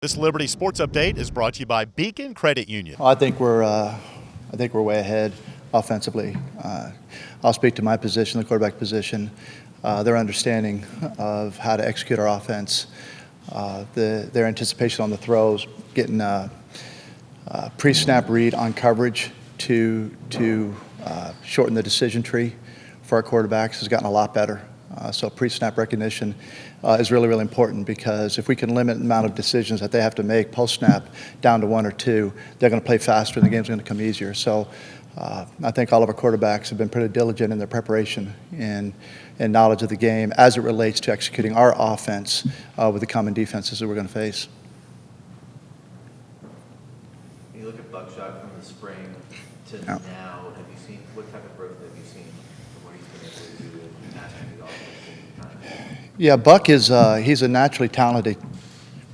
This Liberty Sports Update is brought to you by Beacon Credit Union. I think we're way ahead offensively. I'll speak to my position, the quarterback position. Their understanding of how to execute our offense, their anticipation on the throws, getting pre-snap read on coverage to shorten the decision tree for our quarterbacks has gotten a lot better. So pre-snap recognition is really, really important, because if we can limit the amount of decisions that they have to make post-snap down to one or two, they're going to play faster and the game's going to come easier. So I think all of our quarterbacks have been pretty diligent in their preparation and knowledge of the game as it relates to executing our offense with the common defenses that we're going to face. When you look at Buckshot from the spring to now, have you seen, what type of growth have you seen from what he's been able to do in mastering the offense in time? Yeah, Buck is he's a naturally talented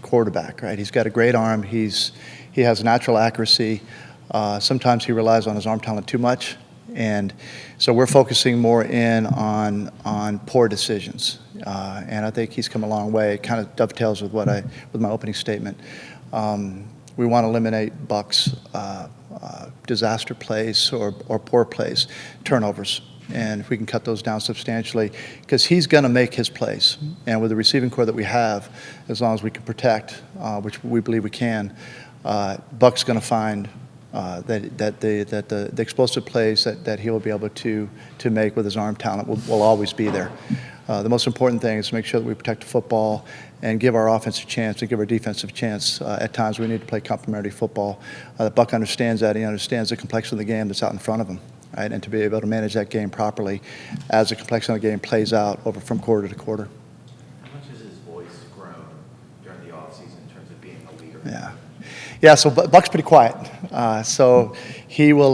quarterback, right? He's got a great arm. He has natural accuracy. Sometimes he relies on his arm talent too much, and so we're focusing more in on poor decisions. And I think he's come a long way. It kind of dovetails with with my opening statement. We want to eliminate Buck's disaster plays or poor plays, turnovers. And if we can cut those down substantially, because he's going to make his plays. And with the receiving core that we have, as long as we can protect, which we believe we can, Buck's going to find that the explosive plays that he will be able to make with his arm talent will always be there. The most important thing is to make sure that we protect the football and give our offense a chance and give our defense a chance. At times we need to play complementary football. Buck understands that. He understands the complexity of the game that's out in front of him. Right, and to be able to manage that game properly as the complexity of the game plays out over from quarter to quarter. How much has his voice grown during the offseason in terms of being a leader? Yeah. So Buck's pretty quiet. So he will,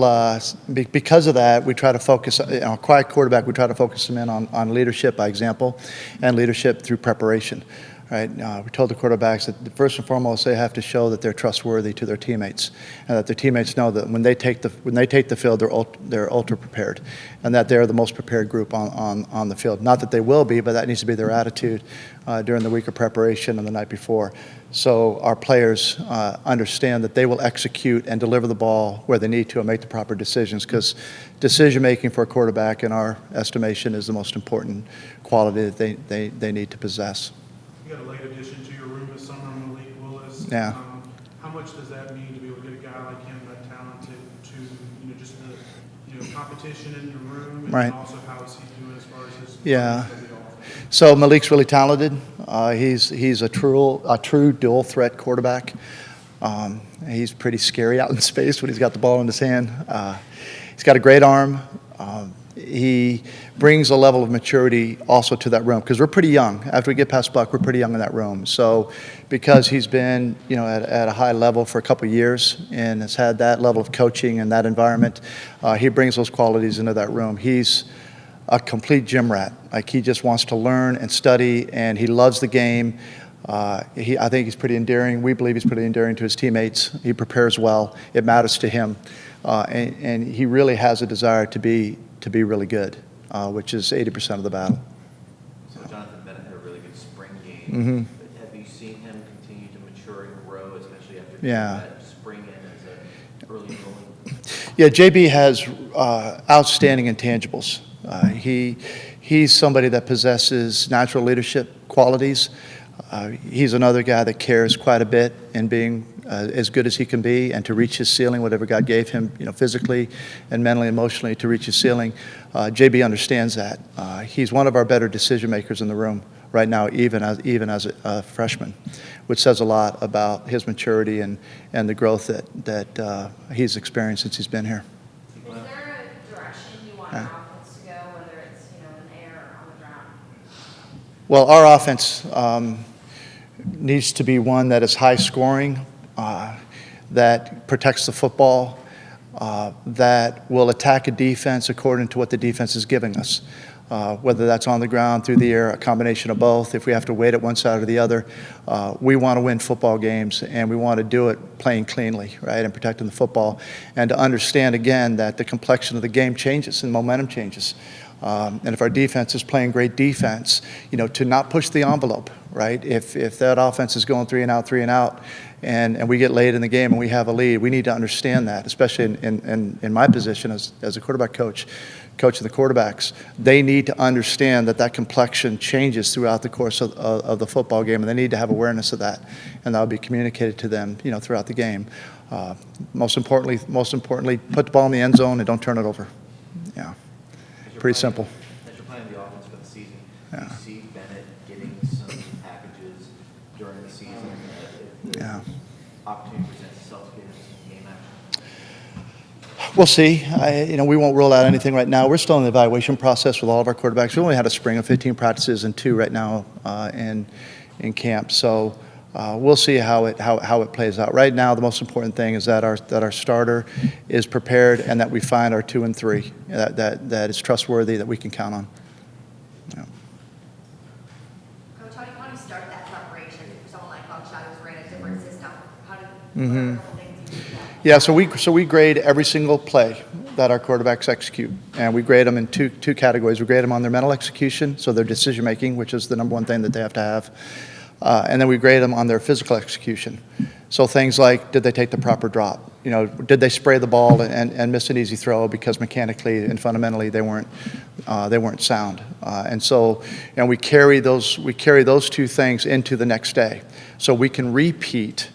because of that, we try to focus, a quiet quarterback, we try to focus him in on leadership by example and leadership through preparation. Right? We told the quarterbacks that first and foremost they have to show that they're trustworthy to their teammates, and that their teammates know that when they take the field, they're ultra prepared, and that they're the most prepared group on the field. Not that they will be, but that needs to be their attitude during the week of preparation and the night before. So our players understand that they will execute and deliver the ball where they need to and make the proper decisions, because decision making for a quarterback, in our estimation, is the most important quality that they need to possess. You got a late addition to your room this summer, Malik Willis. Yeah. How much does that mean to be able to get a guy like him, that talented, to just the competition in your room, and right. also how is he doing as far as his So Malik's really talented. He's a true dual threat quarterback. He's pretty scary out in space when he's got the ball in his hand. He's got a great arm. He brings a level of maturity also to that room, because we're pretty young. After we get past Buck, we're pretty young in that room. So because he's been at a high level for a couple of years and has had that level of coaching and that environment, he brings those qualities into that room. He's a complete gym rat. Like, he just wants to learn and study, and he loves the game. I think he's pretty endearing. We believe he's pretty endearing to his teammates. He prepares well. It matters to him. And he really has a desire to be really good, which is 80% of the battle. So Jonathan Bennett had a really good spring game. Mm-hmm. But have you seen him continue to mature and grow, especially after that spring in as an early enrolling? Yeah, JB has outstanding intangibles. He's somebody that possesses natural leadership qualities. He's another guy that cares quite a bit in being as good as he can be, and to reach his ceiling, whatever God gave him, physically and mentally, emotionally, to reach his ceiling. JB understands that. He's one of our better decision makers in the room right now, even as a freshman, which says a lot about his maturity and the growth that he's experienced since he's been here. Is there a direction you want your offense to go, whether it's in the air or on the ground? Well, our offense needs to be one that is high scoring, that protects the football, that will attack a defense according to what the defense is giving us. Whether that's on the ground, through the air, a combination of both. If we have to wait at one side or the other, we want to win football games, and we want to do it playing cleanly, right, and protecting the football. And to understand, again, that the complexion of the game changes and momentum changes. And if our defense is playing great defense, to not push the envelope, right? If that offense is going 3 and out, and we get late in the game and we have a lead, we need to understand that, especially in my position as a quarterback coach, coaching the quarterbacks. They need to understand that complexion changes throughout the course of the football game, and they need to have awareness of that, and that will be communicated to them, throughout the game. Most importantly, put the ball in the end zone and don't turn it over. Yeah, pretty simple. As you're planning the offense for the season, do Yeah. you see Bennett getting some packages during the season if the Yeah. opportunity presents itself to get him some game action? We'll see. We won't rule out anything right now. We're still in the evaluation process with all of our quarterbacks. We only had a spring of 15 practices and 2 right now in camp. So we'll see how it plays out. Right now, the most important thing is that our starter is prepared and that we find our 2 and 3 that is trustworthy, that we can count on. Yeah. Coach, how do you start that preparation for someone like Buckshot who's ran a different system? What are Mm-hmm. a couple things you do for that? Yeah, so we grade every single play that our quarterbacks execute, and we grade them in two categories. We grade them on their mental execution, so their decision making, which is the number one thing that they have to have, and then we grade them on their physical execution. So things like, did they take the proper drop? Did they spray the ball and miss an easy throw because mechanically and fundamentally they weren't sound? And we carry those 2 things into the next day, so we can repeat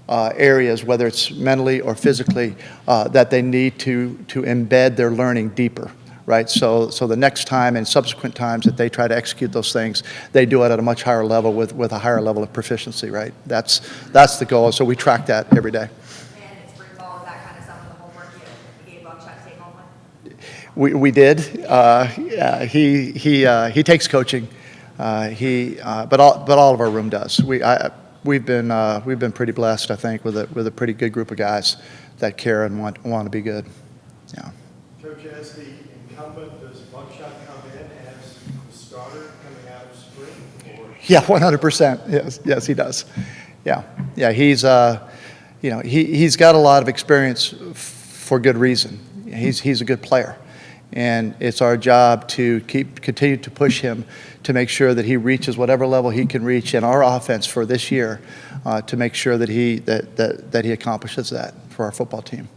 areas, whether it's mentally or physically, that they need to embed their learning deeper, right? So the next time and subsequent times that they try to execute those things, they do it at a much higher level with a higher level of proficiency, right? That's the goal. So we track that every day. And it's spring ball, is that kind of some of the homework you gave Buckshot to take home with? We did. Yeah, he takes coaching. But all of our room does. We've been pretty blessed, I think, with a pretty good group of guys that care and want to be good. Yeah. Coach, as the incumbent, does Buckshot come in as the starter coming out of spring? Or? Yeah, 100%. Yes, he does. Yeah. He's he's got a lot of experience for good reason. He's a good player, and it's our job to continue to push him to make sure that he reaches whatever level he can reach in our offense for this year, to make sure that he accomplishes that for our football team.